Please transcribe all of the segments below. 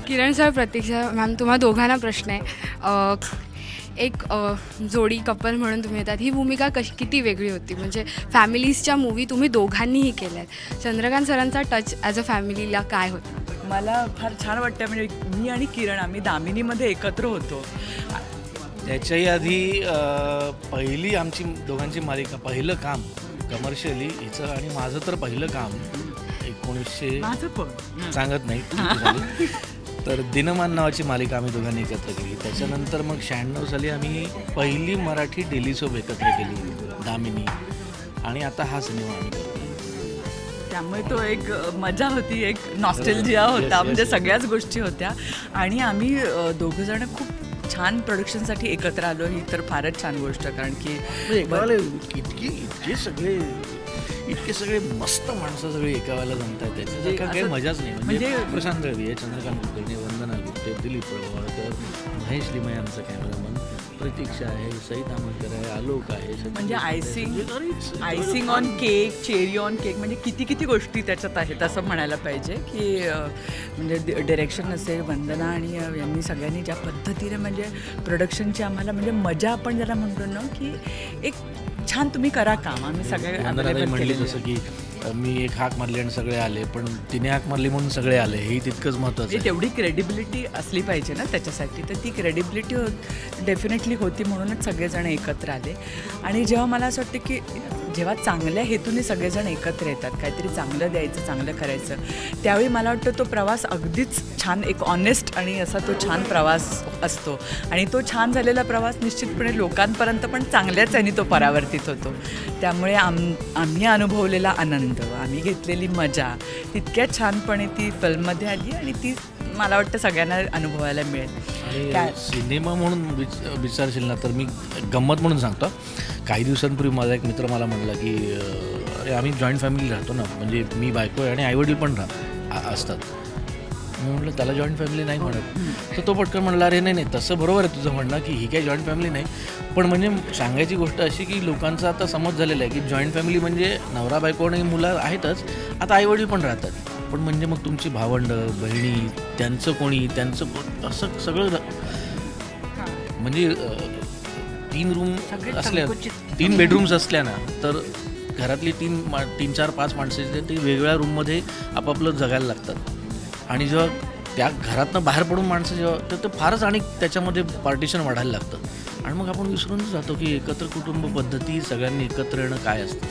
किरण sir, प्रतीक्षा ma'am, तुम्हा दोघांना प्रश्न आहे. एक जोडी कपल म्हणून तुम्ही येतात, ही भूमिका किती वेगळी होती? म्हणजे फॅमिलीजच्या मूवी तुम्ही दोघांनीही केल्या आहेत. चंद्रकांत सरांचा टच ॲज अ फॅमिलीला काय होता? मला फार छान वाटतं. म्हणजे मी आणि किरण आम्ही दामिनीमध्ये एकत्र होतो. त्याच्याही आधी पहिली आमची दोघांची मालिका, पहिलं काम कमर्शियली हिचं आणि माझं तर पहिलं काम 1900 माझं पण सांगत नाही तर दिनमान नावाची मालिका आम्ही दोघांनी एकत्र केली. त्याच्यानंतर मग 96 साली आम्ही पहिली मराठी डेली सोप एकत्र केली, दामिनी. आणि आता हा सिनेमा आम्ही करतो. त्यामुळे तो एक मजा होती, एक नॉस्टॅल्जिया होता. म्हणजे सगळ्याच गोष्टी होत्या. आणि आम्ही दोघंजण खूप छान प्रोडक्शनसाठी एकत्र आलो. ही तर फारच छान गोष्ट. कारण की इतके सगळे मस्त माणसं सगळे एका वेळेला जमतात. त्याच्यात काही मजाच नाही. म्हणजे प्रशांत रवी आहे, चंद्रकांत कुलकर्णी, वंदना गुप्ते, दिलीप प्रभावळकर, महेश लिमये आमचा कॅमेरामन, प्रतीक्षा आहे, सई तामणकर आहे, आलोक आहे. म्हणजे icing on cake, cherry on cake, म्हणजे किती गोष्टी त्याच्यात आहेत असं म्हणायला पाहिजे. की म्हणजे डिरेक्शन असेल, वंदना आणि यांनी सगळ्यांनी ज्या पद्धतीने म्हणजे प्रोडक्शनची आम्हाला म्हणजे मजा आपण ज्याला म्हणतो ना, की एक छान तुम्ही करा काम. आम्ही सगळे म्हणली जसं की मी एक हाक मारली आणि सगळे आले, पण तिने हाक मारली म्हणून सगळे आले, हे तितकंच महत्त्वाचं आहे. तेवढी क्रेडिबिलिटी असली पाहिजे ना त्याच्यासाठी. तर ती क्रेडिबिलिटी डेफिनेटली होती, म्हणूनच सगळेजण एकत्र आले. आणि जेव्हा मला असं वाटतं की जेव्हा चांगल्या हेतूने सगळेजण एकत्र येतात, काहीतरी चांगलं द्यायचं, चांगलं करायचं, त्यावेळी मला वाटतं तो प्रवास अगदीच छान, एक ऑनेस्ट आणि असा तो छान प्रवास असतो. आणि तो छान झालेला प्रवास निश्चितपणे लोकांपर्यंत पण चांगल्याच याने तो परावर्तित होतो. त्यामुळे आम्ही अनुभवलेला आनंद, आम्ही घेतलेली मजा तितक्याच छानपणे ती फिल्ममध्ये आली. आणि ती मला वाटतं सगळ्यांना अनुभवायला मिळेल. सिनेमा म्हणून विचारशील ना, तर मी गंमत म्हणून सांगतो. काही दिवसांपूर्वी माझा एक मित्र मला म्हटला की अरे आम्ही जॉईंट फॅमिली राहतो ना, म्हणजे मी बायको आहे आणि आईवडील पण असतात. मी म्हटलं त्याला जॉईंट फॅमिली नाही म्हणत. तर तो पटकन म्हणला अरे नाही, तसं बरोबर आहे तुझं म्हणणं की ही काही जॉईंट फॅमिली नाही, पण म्हणजे सांगायची गोष्ट अशी की लोकांचा आता समज झालेला आहे की जॉईंट फॅमिली म्हणजे नवरा बायको आणि मुलं आहेतच, आता आईवडील पण राहतात, पण म्हणजे मग तुमची भावंडं, बहिणी, त्यांचं कोणी, असं सगळं. म्हणजे 3 रूम असल्या, 3 बेडरूम्स असल्या ना, तर घरातली 3-4-5 माणसं ती वेगवेगळ्या रूममध्ये आपापलं जगायला लागतात. आणि जेव्हा त्या घरातनं बाहेर पडून माणसं जेव्हा तर फारच आणि त्याच्यामध्ये पार्टिशन वाढायला लागतं. आणि मग आपण विसरूनच जातो की एकत्र कुटुंब पद्धती, सगळ्यांनी एकत्र येणं काय असतं.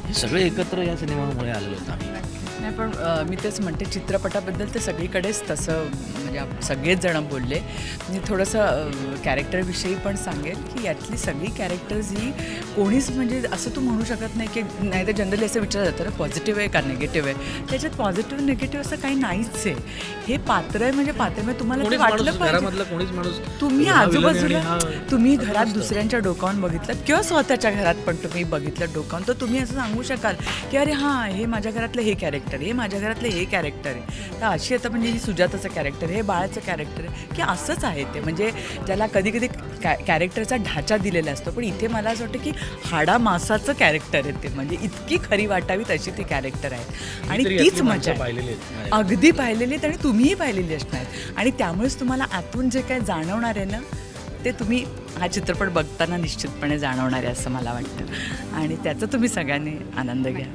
हे सगळे एकत्र या सिनेमामुळे आलेलो होतं आम्ही. नाही, पण मी तेच म्हणते, चित्रपटाबद्दल तर सगळीकडेच तसं म्हणजे सगळेच जण बोलले. मी थोडंसं कॅरेक्टरविषयी पण सांगेल की यातली सगळी कॅरेक्टर्स ही कोणीच म्हणजे असं तू म्हणू शकत नाही की, नाही तर जनरली असं विचारलं जातं ना पॉझिटिव्ह आहे का निगेटिव्ह आहे. त्याच्यात पॉझिटिव्ह निगेटिव्ह असं काही नाहीच आहे. हे पात्र आहे म्हणजे पात्र म्हणजे तुम्हाला ते वाटलं पाहिजे. तुम्ही आजूबाजूला तुम्ही घरात दुसऱ्यांच्या डोकावून बघितलं किंवा स्वतःच्या घरात पण तुम्ही बघितलं डोकावून, तर तुम्ही असं सांगू शकाल की अरे हां, हे माझ्या घरातलं हे कॅरेक्टर, हे माझ्या घरातलं हे कॅरेक्टर आहे. तर अशी आता म्हणजे ही सुजाताचं कॅरेक्टर, हे बाळाचं कॅरेक्टर आहे की असंच आहे ते. म्हणजे ज्याला कधी कधी कॅरेक्टरचा ढाचा दिलेला असतो, पण इथे मला असं वाटतं की हाडा मासाचं कॅरेक्टर आहे ते. म्हणजे इतकी खरी वाटावीत अशी ती कॅरेक्टर आहेत. आणि तीच मजा अगदी पाहिलेली आहेत आणि तुम्हीही पाहिलेली असणार. आणि त्यामुळेच तुम्हाला आतून जे काय जाणवणार आहे ना, ते तुम्ही हा चित्रपट बघताना निश्चितपणे जाणवणार आहे असं मला वाटतं. आणि त्याचा तुम्ही सगळ्यांनी आनंद घ्या.